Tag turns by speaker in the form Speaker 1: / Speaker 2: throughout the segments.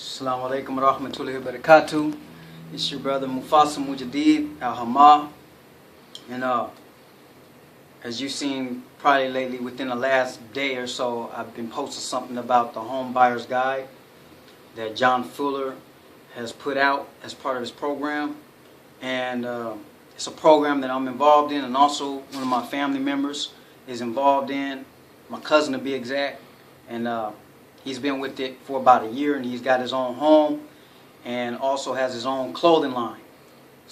Speaker 1: Assalamu alaikum wa rahmatullahi wa barakatuh. It's your brother Mufasa Mujadid al-Hama. And as you've seen probably lately, within the last day or so, I've been posting something about the Home Buyer's Guide that John Fuller has put out as part of his program. And it's a program that I'm involved in, and also one of my family members is involved in, my cousin to be exact. And he's been with it for about a year, and he's got his own home and also has his own clothing line.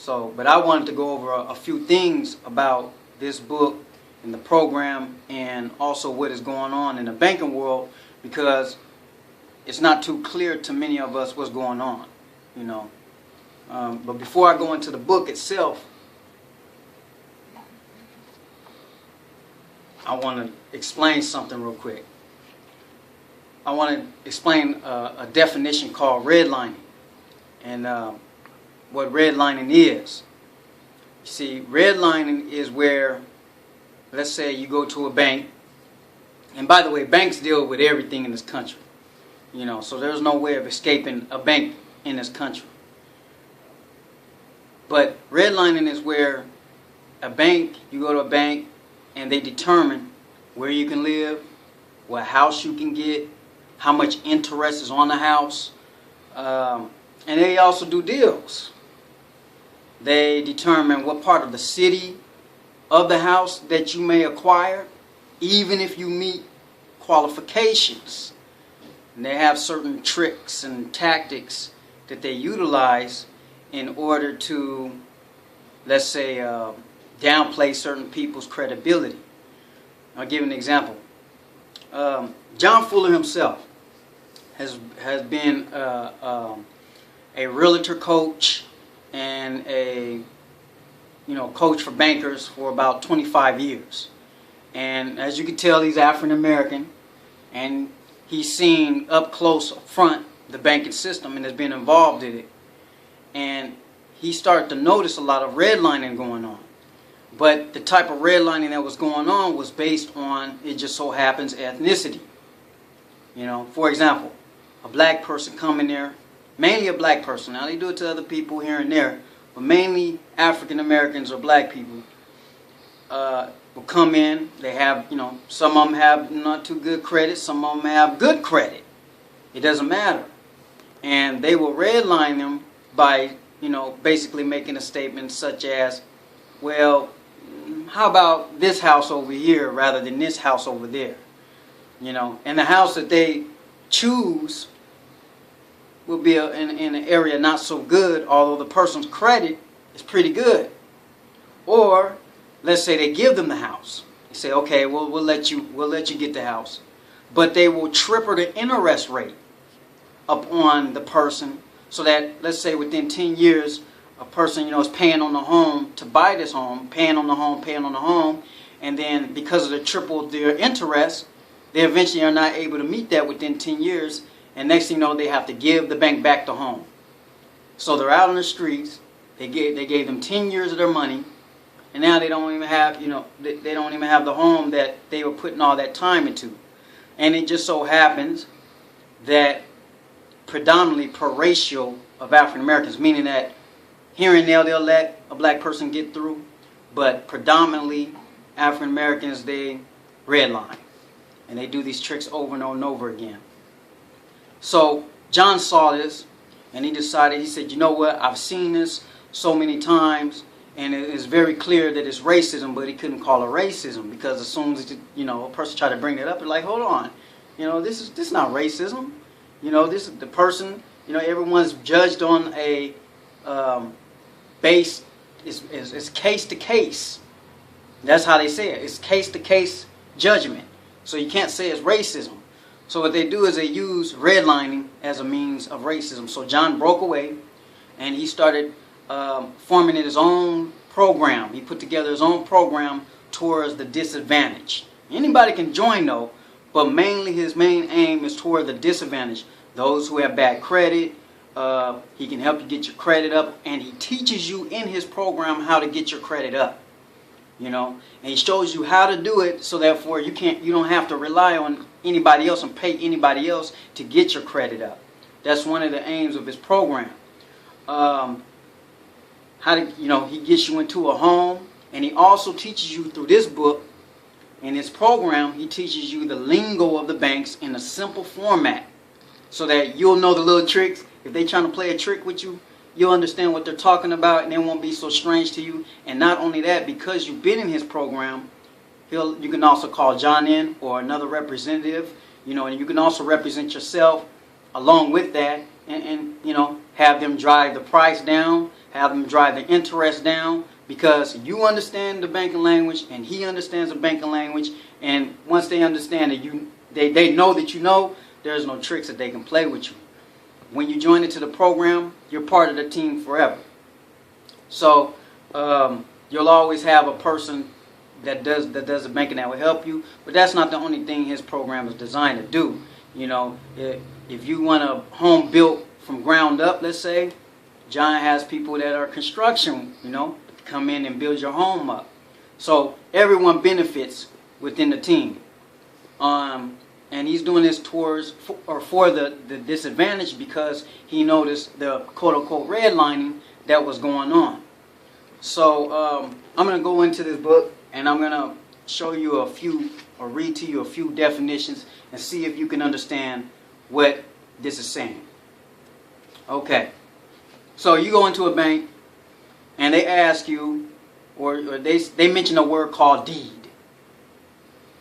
Speaker 1: But I wanted to go over a few things about this book and the program, and also what is going on in the banking world, because it's not too clear to many of us what's going on, you know. But before I go into the book itself, I want to explain something real quick. I want to explain a definition called redlining, and what redlining is. You see, redlining is where, let's say you go to a bank, and by the way, banks deal with everything in this country, you know, so there's no way of escaping a bank in this country. But redlining is where a bank, you go to a bank, and they determine where you can live, what house you can get, how much interest is on the house, and they also do deals. They determine what part of the city of the house that you may acquire, even if you meet qualifications. And they have certain tricks and tactics that they utilize in order to, let's say, downplay certain people's credibility. I'll give an example. John Fuller himself has been a realtor coach and a coach for bankers for about 25 years. And as you can tell, he's African American, and he's seen up close, up front, the banking system and has been involved in it. And he started to notice a lot of redlining going on. But the type of redlining that was going on was based on, it just so happens, ethnicity. You know, for example, a black person come in there, mainly a black person. Now they do it to other people here and there, but mainly African Americans or black people will come in. They have, some of them have not too good credit, some of them have good credit. It doesn't matter. And they will redline them by, basically making a statement such as, well, how about this house over here rather than this house over there? And the house that they choose will be in an area not so good, although the person's credit is pretty good. Or let's say they give them the house. They say, okay, we'll let you get the house, but they will triple the interest rate upon the person, so that, let's say, within 10 years, a person, is paying on the home to buy this home, paying on the home, and then because of the triple their interest, they eventually are not able to meet that within 10 years, and next thing you know, they have to give the bank back the home. So they're out on the streets. They gave them 10 years of their money, and now they don't even have, they don't even have the home that they were putting all that time into. And it just so happens that predominantly per ratio of African Americans, meaning that here and there they'll let a black person get through, but predominantly African Americans, they redline. And they do these tricks over and over and over again. So John saw this, and he decided, he said, you know what, I've seen this so many times, and it is very clear that it's racism, but he couldn't call it racism, because as soon as a person tried to bring it up, it's like, hold on, this is not racism. This is the person, everyone's judged on a base, is case to case. That's how they say it. It's case to case judgment. So you can't say it's racism. So what they do is they use redlining as a means of racism. So John broke away, and he started forming his own program. He put together his own program towards the disadvantaged. Anybody can join though, but mainly his main aim is toward the disadvantaged. Those who have bad credit. He can help you get your credit up, and he teaches you in his program how to get your credit up. And he shows you how to do it, so therefore you don't have to rely on anybody else and pay anybody else to get your credit up. That's one of the aims of his program. He gets you into a home, and he also teaches you through this book. In his program, he teaches you the lingo of the banks in a simple format, so that you'll know the little tricks. If they're trying to play a trick with you, you'll understand what they're talking about, and it won't be so strange to you. And not only that, because you've been in his program, you can also call John in, or another representative, and you can also represent yourself along with that, and have them drive the price down, have them drive the interest down, because you understand the banking language and he understands the banking language, and once they understand that they know that there's no tricks that they can play with you. When you join into the program, you're part of the team forever. So you'll always have a person that does the banking that will help you, but that's not the only thing his program is designed to do. If you want a home built from ground up, let's say, John has people that are construction, come in and build your home up. So everyone benefits within the team. And he's doing this for the disadvantaged, because he noticed the quote-unquote redlining that was going on. So I'm going to go into this book, and I'm going to show you a few, or read to you a few definitions, and see if you can understand what this is saying. Okay. So you go into a bank, and they ask you, or they mention a word called deed.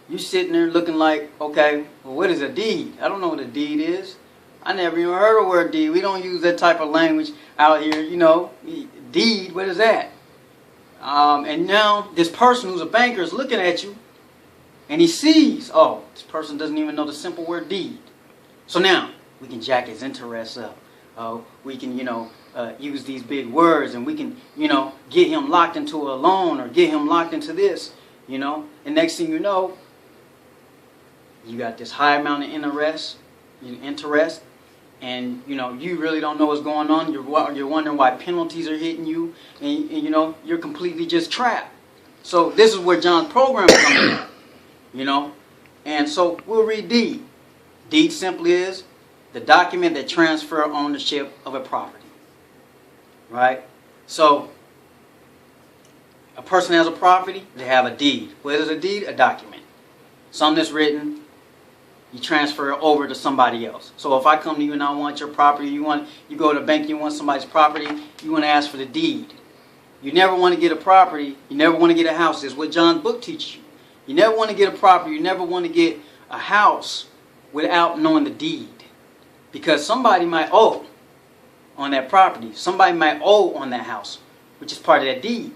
Speaker 1: You sitting there looking like, okay, well, what is a deed? I don't know what a deed is. I never even heard of the word deed. We don't use that type of language out here, Deed, what is that? And now this person who's a banker is looking at you, and he sees, oh, this person doesn't even know the simple word deed. So now we can jack his interest up. We can, use these big words, and we can, get him locked into a loan, or get him locked into this, And next thing you know, you got this high amount of interest, and you really don't know what's going on. You're wondering why penalties are hitting you, and you're completely just trapped. So this is where John's program is coming in, And so we'll read deed. Deed simply is the document that transfers ownership of a property. Right? So a person has a property, they have a deed. What is a deed? A document. Something that's written, you transfer it over to somebody else. So if I come to you and I want your property, you go to the bank, you want somebody's property, you want to ask for the deed. You never want to get a property, you never want to get a house. This is what John's book teaches you. You never want to get a property, you never want to get a house without knowing the deed. Because somebody might owe on that property. Somebody might owe on that house, which is part of that deed.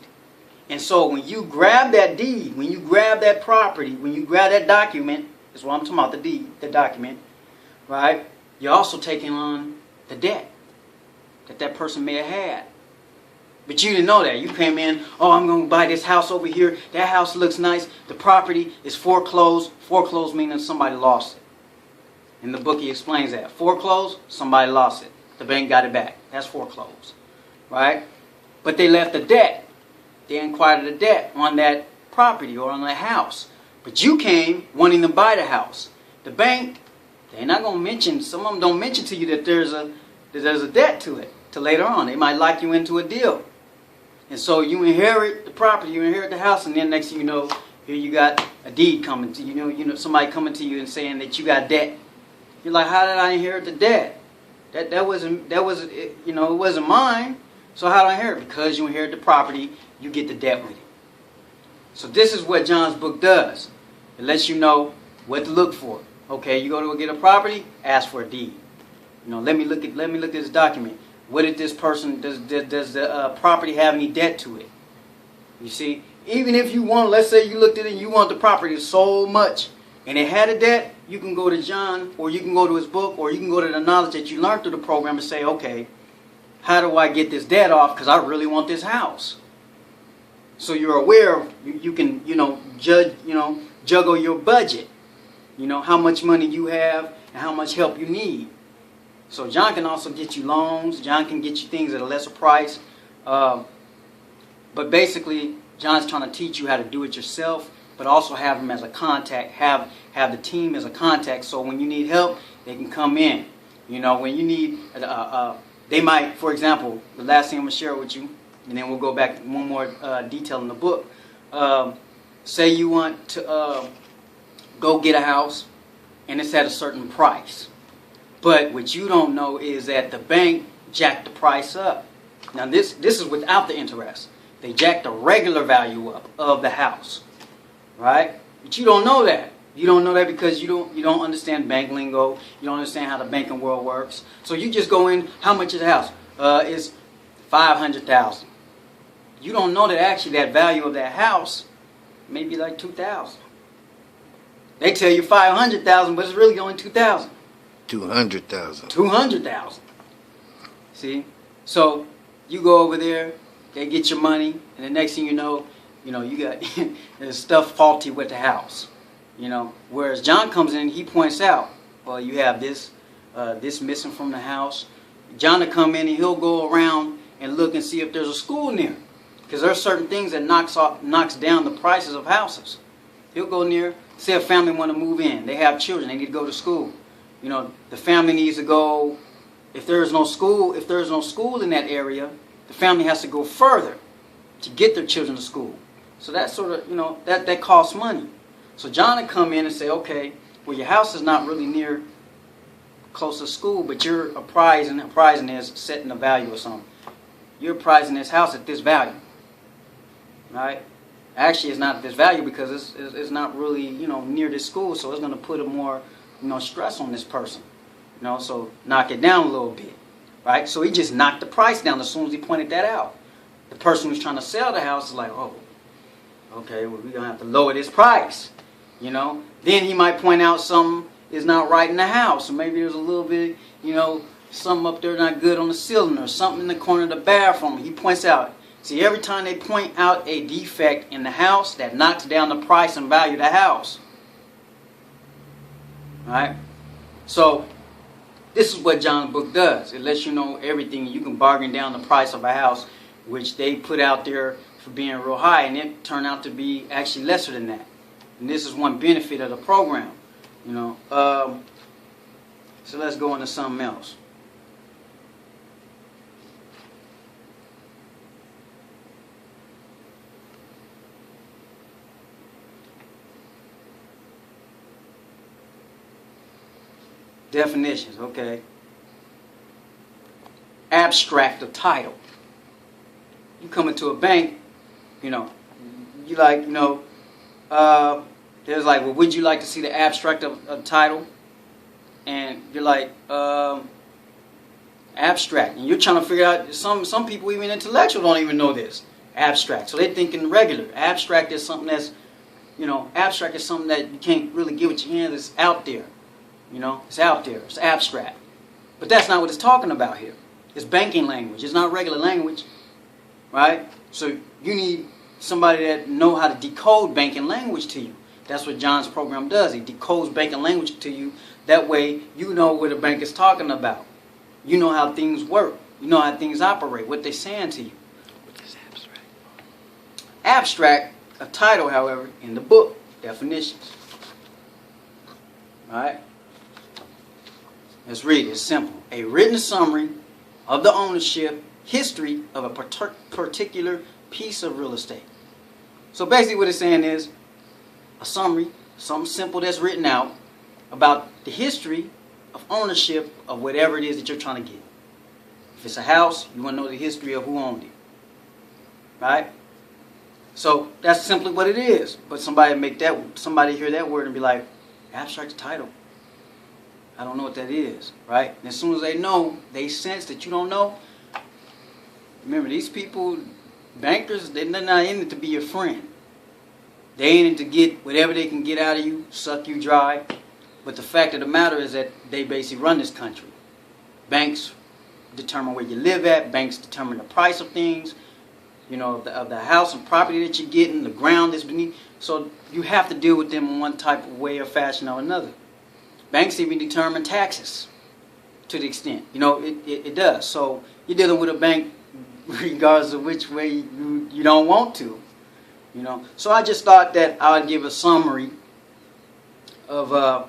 Speaker 1: And so when you grab that deed, when you grab that property, when you grab that document, that's what I'm talking about, the deed, the document, right? You're also taking on the debt that person may have had. But you didn't know that. You came in, oh, I'm going to buy this house over here. That house looks nice. The property is foreclosed. Foreclosed meaning somebody lost it. In the book he explains that. Foreclosed, somebody lost it. The bank got it back. That's foreclosed. Right? But they left the debt. They inquired the debt on that property or on that house. But you came wanting to buy the house. The bank, they're not going to mention, some of them don't mention to you that there's a debt to it till later on. They might lock you into a deal. And so you inherit the property, you inherit the house, and then next thing you know, here you got a deed coming to you, somebody coming to you and saying that you got debt. You're like, how did I inherit the debt? That wasn't it wasn't mine. So how did I inherit it? Because you inherit the property, you get the debt with it. So this is what John's book does. It lets you know what to look for. Okay, you go to get a property, ask for a deed. Let me look at this document. What did this person, does the property have any debt to it? You see, even if you want, let's say you looked at it and you want the property so much and it had a debt, you can go to John, or you can go to his book, or you can go to the knowledge that you learned through the program and say, okay, how do I get this debt off? Because I really want this house. So you're aware of, you can, juggle your budget. How much money you have and how much help you need. So John can also get you loans. John can get you things at a lesser price. But basically, John's trying to teach you how to do it yourself, but also have him as a contact, have the team as a contact, so when you need help, they can come in. You know, when you need, they might, for example, the last thing I'm going to share with you, and then we'll go back to one more detail in the book. Say you want to go get a house, and it's at a certain price. But what you don't know is that the bank jacked the price up. Now this is without the interest. They jacked the regular value up of the house, right? But you don't know that. You don't know that because you don't understand bank lingo. You don't understand how the banking world works. So you just go in. How much is the house? It's $500,000. You don't know that actually that value of that house may be like $2,000. They tell you $500,000, but it's really only $2,000.
Speaker 2: $200,000.
Speaker 1: $200,000. See? So you go over there, they get your money, and the next thing you know, you got there's stuff faulty with the house. You know, whereas John comes in, he points out, well, you have this missing from the house. John will come in and he'll go around and look and see if there's a school near, because there are certain things that knocks down the prices of houses. He'll go near, say a family want to move in, they have children, they need to go to school. You know, the family needs to go. If there is no school in that area, the family has to go further to get their children to school. So that sort of, that costs money. So John would come in and say, okay, well, your house is not really near close to school, but you're appraising is setting a value or something. You're appraising this house at this value, right? Actually, it's not at this value because it's not really, near this school, so it's going to put a more, stress on this person. So knock it down a little bit, right? So he just knocked the price down as soon as he pointed that out. The person who's trying to sell the house is like, oh, okay, well, we're going to have to lower this price, Then he might point out something is not right in the house, or maybe there's a little bit, something up there not good on the ceiling, or something in the corner of the bathroom. He points out. See, every time they point out a defect in the house, that knocks down the price and value of the house. Right? So, this is what John's book does. It lets you know everything. You can bargain down the price of a house, which they put out there for being real high, and it turned out to be actually lesser than that. And this is one benefit of the program. So let's go into something else. Definitions, okay. Abstract of title. You come into a bank, you like, there's like, well, would you like to see the abstract of title? And you're like, abstract. And you're trying to figure out, some people, even intellectual, don't even know this. Abstract. So they're thinking regular. Abstract is something that's, abstract is something that you can't really get with your hands. It's out there. It's out there. It's abstract. But that's not what it's talking about here. It's banking language. It's not regular language. Right? So you need somebody that know how to decode banking language to you. That's what John's program does. He decodes banking language to you. That way you know what the bank is talking about. You know how things work. You know how things operate. What they're saying to you.
Speaker 2: What is abstract?
Speaker 1: Abstract, a title, however, in the book. Definitions. Alright? Let's read it. It's simple. A written summary of the ownership history of a particular piece of real estate. So basically what it's saying is a summary, something simple that's written out about the history of ownership of whatever it is that you're trying to get. If it's a house, you want to know the history of who owned it. Right? So that's simply what it is. But somebody hear that word and be like, abstract title. I don't know what that is, right? And as soon as they know, they sense that you don't know. Remember, these people, bankers, they're not in it to be your friend. They in it to get whatever they can get out of you, suck you dry. But the fact of the matter is that they basically run this country. Banks determine where you live at. Banks determine the price of things, of the house and property that you're getting, the ground that's beneath. So you have to deal with them in one type of way or fashion or another. Banks even determine taxes to the extent. It does. So you're dealing with a bank regardless of which way you don't want to. So I just thought that I would give a summary of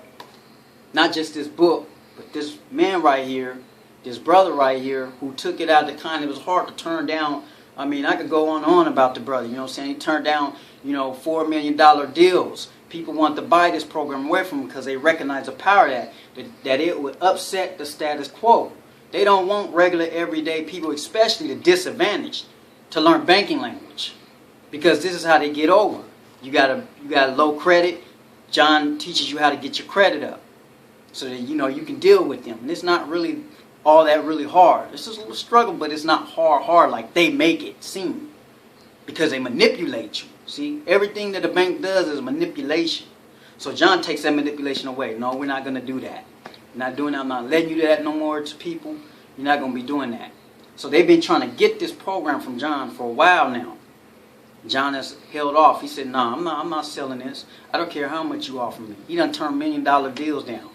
Speaker 1: not just this book, But this man right here, this brother right here, who took it out of the kind, it was hard to turn down. I mean, I could go on and on about the brother, you know what I'm saying? He turned down, $4 million deals. People want to buy this program away from him because they recognize the power that it would upset the status quo. They don't want regular, everyday people, especially the disadvantaged, to learn banking language, because this is how they get over. You got low credit. John teaches you how to get your credit up, so that you can deal with them. And it's not really all that really hard. It's just a little struggle, but it's not hard like they make it seem, because they manipulate you. See, everything that the bank does is manipulation. So John takes that manipulation away. No, we're not going to do that. We're not doing that. I'm not letting you do that no more to people. You're not going to be doing that. So they've been trying to get this program from John for a while now. John has held off. He said, "No, I'm not selling this. I don't care how much you offer me." He done turned $1 million deals down.